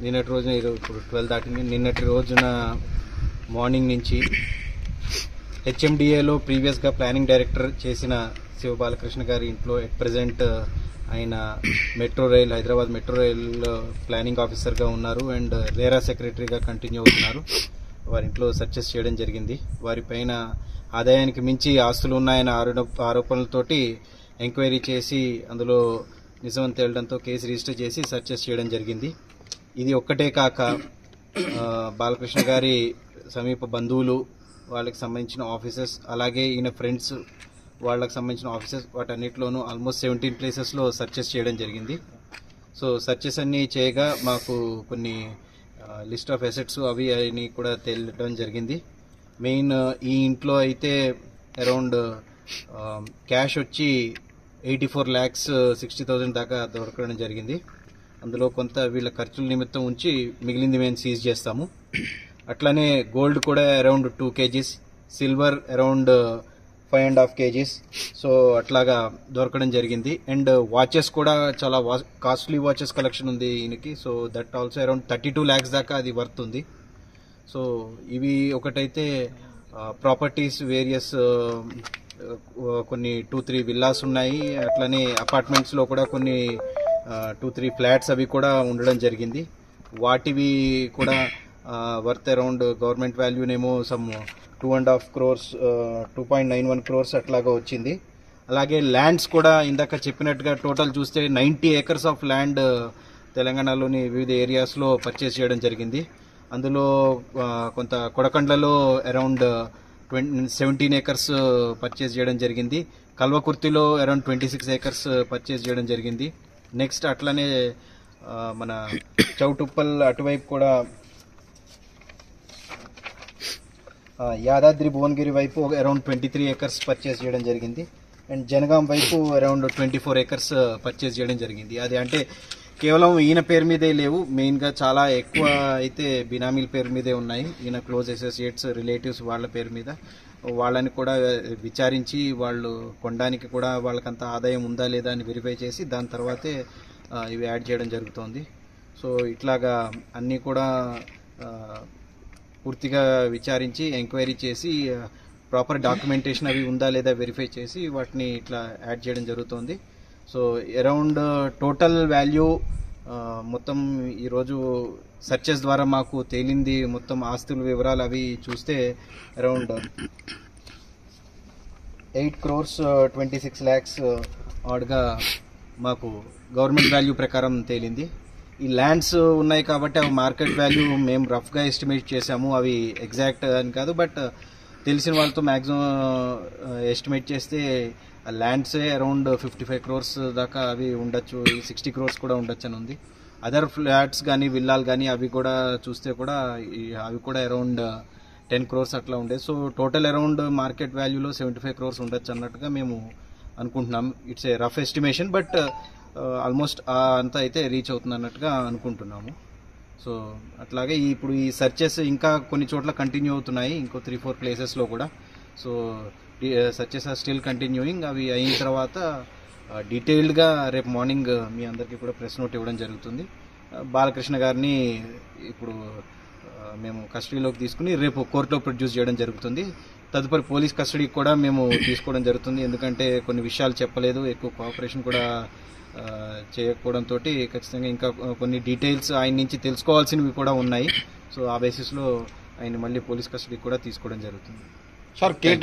నిన్నటి రోజున ఇప్పుడు 12 దాటింది. నిన్నటి రోజున మార్నింగ్ నుంచి హెచ్ఎండిఏలో ప్రీవియస్గా ప్లానింగ్ డైరెక్టర్ చేసిన శివ బాలకృష్ణ గారి ఇంట్లో ఎట్ ప్రజెంట్ ఆయన హైదరాబాద్ మెట్రో రైల్ ప్లానింగ్ ఆఫీసర్గా ఉన్నారు అండ్ రేరా సెక్రటరీగా కంటిన్యూ అవుతున్నారు. వారి ఇంట్లో సెర్చెస్ చేయడం జరిగింది. వారిపైన ఆదాయానికి మించి ఆస్తులు ఉన్నాయన్న ఆరోపణలతోటి ఎంక్వైరీ చేసి అందులో నిజమని తేలడంతో కేసు రిజిస్టర్ చేసి సెర్చెస్ చేయడం జరిగింది. ఇది ఒక్కటే కాక బాలకృష్ణ గారి సమీప బంధువులు, వాళ్ళకి సంబంధించిన ఆఫీసెస్, అలాగే ఈయన ఫ్రెండ్స్ వాళ్ళకి సంబంధించిన ఆఫీసెస్, వాటన్నిటిలోనూ ఆల్మోస్ట్ 17 ప్లేసెస్లో సెర్చెస్ చేయడం జరిగింది. సో సెర్చెస్ అన్నీ చేయగా మాకు కొన్ని లిస్ట్ ఆఫ్ అసెట్స్ అవి అని కూడా తేలడం జరిగింది. మెయిన్ ఈ ఇంట్లో అయితే అరౌండ్ క్యాష్ వచ్చి 84,60,000 దాకా దొరకడం జరిగింది. అందులో కొంత వీళ్ళ ఖర్చుల నిమిత్తం ఉంచి మిగిలింది మేము సీజ్ చేస్తాము. అట్లానే గోల్డ్ కూడా around 2 kgs, silver around 5.5 kgs. So అట్లాగా దొరకడం జరిగింది. అండ్ వాచెస్ కూడా చాలా కాస్ట్లీ వాచెస్ కలెక్షన్ ఉంది ఈయనకి. So that also around 32 lakhs దాకా అది వర్త్ ఉంది. సో ఇవి ఒకటైతే ప్రాపర్టీస్ వేరియస్ కొన్ని 2-3 విల్లాస్ ఉన్నాయి. అట్లనే అపార్ట్మెంట్స్లో కూడా కొన్ని 2-3 ఫ్లాట్స్ అవి కూడా ఉండడం జరిగింది. వాటివి కూడా వర్త్ అరౌండ్ గవర్నమెంట్ వాల్యూనేమో సమ్ 2.5 crores, 2.91 crores అట్లాగా వచ్చింది. అలాగే ల్యాండ్స్ కూడా ఇందాక చెప్పినట్టుగా టోటల్ చూస్తే 90 acres ఆఫ్ ల్యాండ్ తెలంగాణలోని వివిధ ఏరియాస్లో పర్చేస్ చేయడం జరిగింది. అందులో కొంత కొడకండ్లలో అరౌండ్ 17 acres పర్చేస్ చేయడం జరిగింది. కల్వకుర్తిలో అరౌండ్ 26 acres పర్చేస్ చేయడం జరిగింది. నెక్స్ట్ అట్లనే మన చౌటుప్పల్ అటువైపు కూడా యాదాద్రి భువనగిరి వైపు అరౌండ్ 23 acres పర్చేస్ చేయడం జరిగింది. అండ్ జనగాం వైపు అరౌండ్ 24 acres పర్చేస్ చేయడం జరిగింది. అది అంటే కేవలం ఈయన పేరు మీదే లేవు, మెయిన్గా చాలా ఎక్కువ అయితే బినామీల పేరు మీదే ఉన్నాయి. ఈయన క్లోజ్ అసోసియేట్స్, రిలేటివ్స్ వాళ్ళ పేరు మీద. వాళ్ళని కూడా విచారించి వాళ్ళు కొనడానికి కూడా వాళ్ళకంత ఆదాయం ఉందా లేదా అని వెరిఫై చేసి దాని తర్వాతే ఇవి యాడ్ చేయడం జరుగుతోంది. సో ఇట్లాగా అన్నీ కూడా పూర్తిగా విచారించి ఎంక్వైరీ చేసి ప్రాపర్ డాక్యుమెంటేషన్ అవి ఉందా లేదా వెరిఫై చేసి వాటిని ఇట్లా యాడ్ చేయడం జరుగుతోంది. సో అరౌండ్ టోటల్ వాల్యూ మొత్తం ఈరోజు సెర్చెస్ ద్వారా మాకు తేలింది, మొత్తం ఆస్తుల వివరాలు అవి చూస్తే అరౌండ్ 8 crores 26 lakhs ఆడ్గా మాకు గవర్నమెంట్ వాల్యూ ప్రకారం తేలింది. ఈ ల్యాండ్స్ ఉన్నాయి కాబట్టి అవి మార్కెట్ వాల్యూ మేము రఫ్గా ఎస్టిమేట్ చేసాము. అవి ఎగ్జాక్ట్ అని కాదు, బట్ తెలిసిన వాళ్ళతో మ్యాక్సిమం ఎస్టిమేట్ చేస్తే ఆ ల్యాండ్సే అరౌండ్ 55 crores దాకా అవి ఉండొచ్చు, 60 crores కూడా ఉండొచ్చు అని ఉంది. అదర్ ఫ్లాట్స్ కానీ విల్లాలు కానీ అవి కూడా చూస్తే కూడా అవి కూడా అరౌండ్ 10 crores అట్లా ఉండే. సో టోటల్ అరౌండ్ మార్కెట్ వాల్యూలో 75 crores ఉండొచ్చు అన్నట్టుగా మేము అనుకుంటున్నాం. It's a rough estimation, but almost అంతా అయితే రీచ్ అవుతుంది అన్నట్టుగా అనుకుంటున్నాము. సో అట్లాగే ఇప్పుడు ఈ సెర్చెస్ ఇంకా కొన్ని చోట్ల కంటిన్యూ అవుతున్నాయి, ఇంకో 3-4 ప్లేసెస్లో కూడా. So searches are still continuing. అవి అయిన తర్వాత డీటెయిల్డ్గా రేపు మార్నింగ్ మీ అందరికీ కూడా ప్రెస్ నోట్ ఇవ్వడం జరుగుతుంది. బాలకృష్ణ గారిని ఇప్పుడు మేము కస్టడీలోకి తీసుకుని రేపు కోర్టులో ప్రొడ్యూస్ చేయడం జరుగుతుంది. తదుపరి పోలీస్ కస్టడీకి కూడా మేము తీసుకోవడం జరుగుతుంది. ఎందుకంటే కొన్ని విషయాలు చెప్పలేదు, ఎక్కువ కోఆపరేషన్ కూడా చేయకపోవడంతో ఖచ్చితంగా ఇంకా కొన్ని డీటెయిల్స్ ఆయన నుంచి తెలుసుకోవాల్సినవి కూడా ఉన్నాయి. సో ఆ బేసిస్లో ఆయన మళ్ళీ పోలీస్ కస్టడీకి కూడా తీసుకోవడం జరుగుతుంది. సార్ కేటీఆర్